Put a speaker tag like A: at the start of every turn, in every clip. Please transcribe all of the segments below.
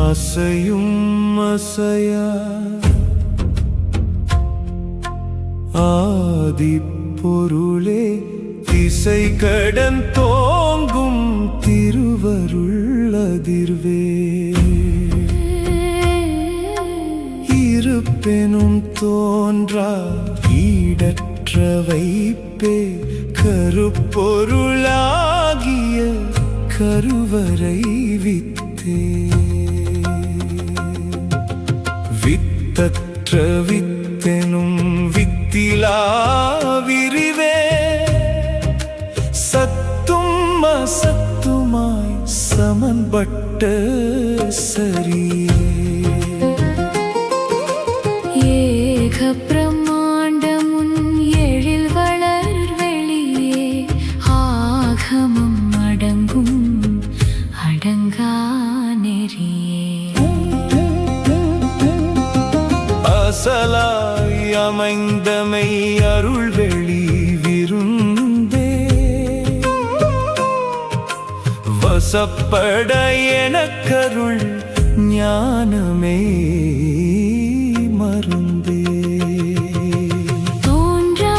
A: அசையும் அசையா ஆதிப்பொருளே திசை கடன் தோங்கும் திருவருள் அதிர்வே இருப்பெனும் தோன்றா ஈடற்ற வைப்பே கருப்பொருளாகிய கருவறை வித்தே வித்தற்ற வித்தெனும் வித்திலா விரிவே சத்தும் அசத்துமாய் சமன்பட்ட சரியே
B: ஏக பிரம்மாண்டமுன் எழில் வளர் வெளியே ஆகமம் அடங்கும் அடங்கா நெறியே
A: அசலாய் அமைந்தமை அருள் வெளி விருந்தே வசப்பட எனக்கருள் ஞானமே மருந்தே
B: தோன்றா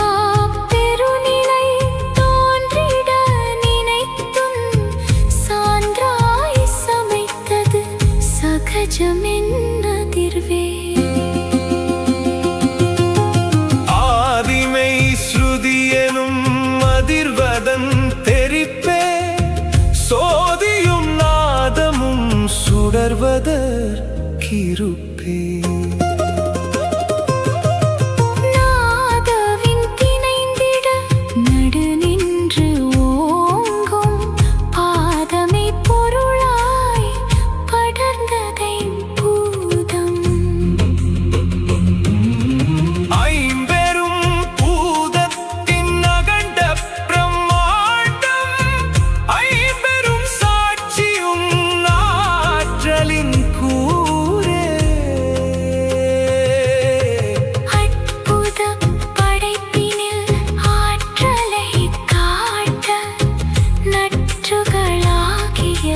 B: பெருநிலை தோன்றிட நினைத்தும் சான்றாய் சமைத்தது சகஜமென்னதிர்வே
A: ஆதிமை ஸ்ருதியெனும் அதிர்வதன் தெரிப்பே சோதியும் நாதமும் சுடர்வதற்கிருப்பே
B: நாதவின் திணைந்திட நடு நின்று ஓங்கும் பாதமை பொருளாய் படர்ந்ததை பூதம்
A: ஐம்பெரும் பூதத்தின் அகண்ட பிரம்மாண்டம் ஐம்பெரும் சாட்சியும் ஆற்றலின் கூரே
B: அற்புத படைப்பினில் ஆற்றலை காட்ட நற்றுகளாகிய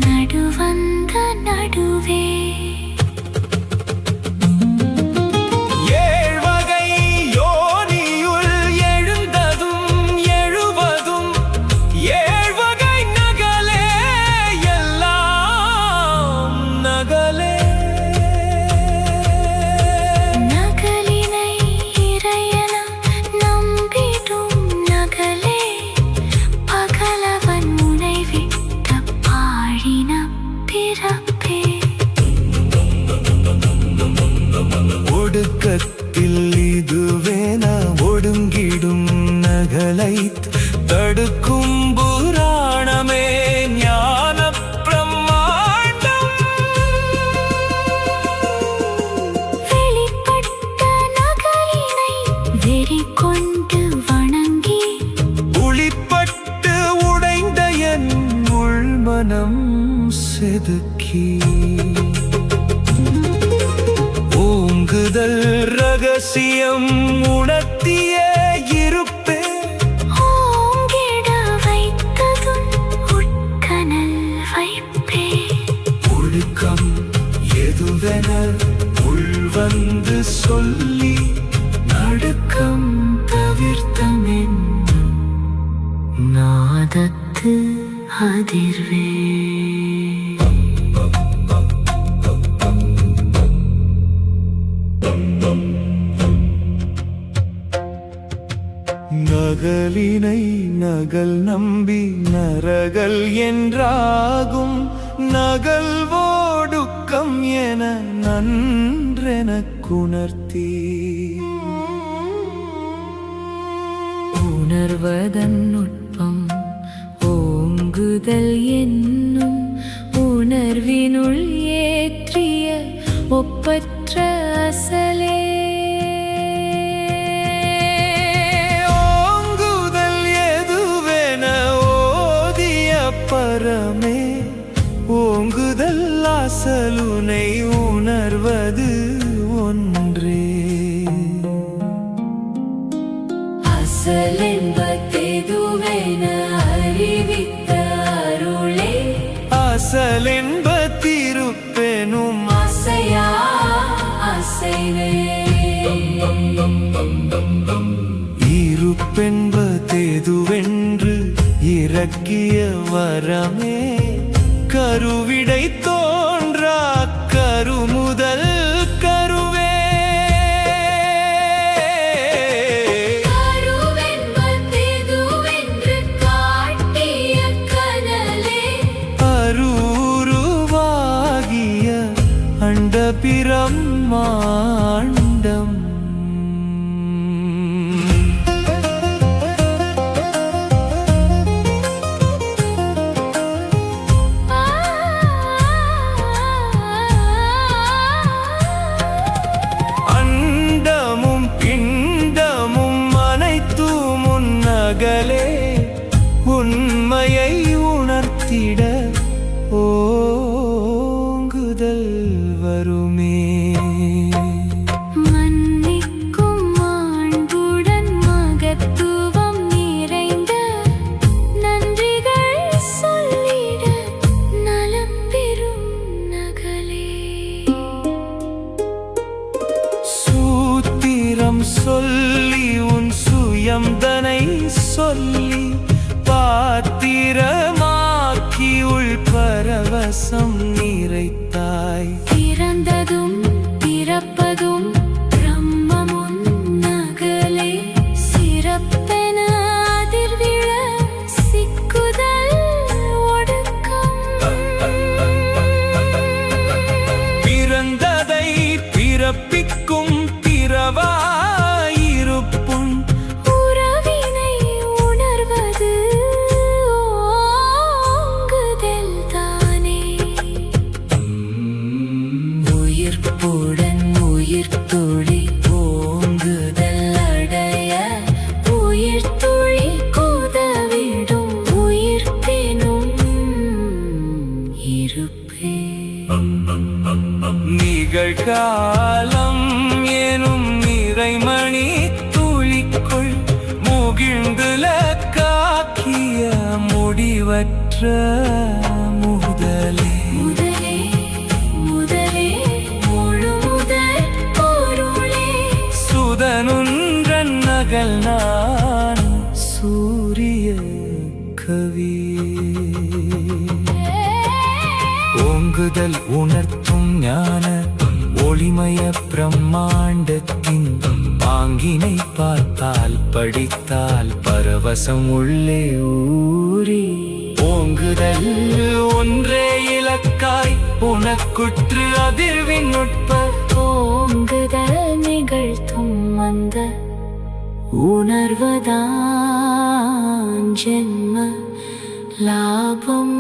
B: நடுவந்த நடுவே
A: ஏழ்வகை யோனியுள் எழுந்ததும் எழுவதும் ஏழ்வகை நகலே எல்லாம் நகலே
B: நகலினை இறையன நம்பிடும் நகலே பகலவன் முனைவிட்ட பாழின பிறப்பே
A: ஒடுக்கத்தில் இதுவேன ஒடுங்கிடும் நகலை தடுக்கும் புராணமே ஞான பிரம்மாண்டம்
B: வெளிப்பட்ட நகலினை வெறி கொண்டு வணங்கி
A: உளிப்பட்டு உடைந்த என் உள்மனம் செதுக்கி ஓங்குதல் ரகசியம் உணர்த்திய இருப்பே
B: ஓங்கிட வைத்ததும் உட்கனல் வைப்பே
A: ஒழுக்கம் எதுவென உள்வந்து சொல்லி நடுக்கம் தவிர்த்தமென்
B: நாதத்து அதிர்வே
A: நகலினை நகல் நம்பி நரகல் என்றாகும் நகல்வோடுக்கம் என நன்றெனக்குணர்த்தி
B: உணர்வதன் நுட்பம் ஓங்குதல் என்னும் உணர்வினுள் ஏற்றிய ஒப்பற்ற அசலே
A: ஓங்குதல் எதுவென ஓதிய பரமே ஓங்குதல் அசலுனை உணர்வது ஒன்றே
B: அசலென்பதெதுவென அறிவித்த அருளே
A: அசலென்ப திருப்பெனு இறக்கிய வரமே கருவிடை தோன்றா கருமுதல் கருவே அரூருவாகிய அண்ட பிரம்மாண்டம் அகலே உண்மையை உணர்த்திட ஓங்குதல் வருமே
B: மன்னிக்கும் மாண்புடன் மகத்துவம் நிறைந்த நன்றிகள் சொல்லிட நலம் பெறும் நகலே
A: சூத்திரம் சொல்லி உன் சுயம்தனை சொல்லி பாத்திரமாக்கி உள் பரவசம் நிறைத்தாய்
B: பிறந்ததும் பிறப்பதும் பிரம்மமுன் நகலே சிறப்பென அதிர்விழ சிக்குதல் ஒடுக்கம்
A: பிறந்ததை பிறப்பிக்கும் பிறவாயிருப்பும்
B: உயிர்த்துளி ஓங்குதல் அடைய உயிர்த்துளி குதவிடும் உயிர்ப்பெனும் இருப்பே
A: நிகழ்காலம் எனும் நிறைமணி துளிக்குள் முகிழ்ந்துல காக்கிய முடிவற்ற முதலே சுதனுன்றன் நகல் நான் சூரிய கவி ஓங்குதல் உணர்த்தும் ஞான ஒளிமய பிரம்மாண்டத்தின் பாங்கினை பார்த்தால் படித்தால் பரவசம் உள்ளே ஊறி ஓங்குதல் ஒன்றே இலக்காய் உனக்குற்று அதிர்வின் நுட்ப
B: ஓங்குதல் நிகழ்த்தும் அந்த உணர்வதான் ஜென்ம லாபம்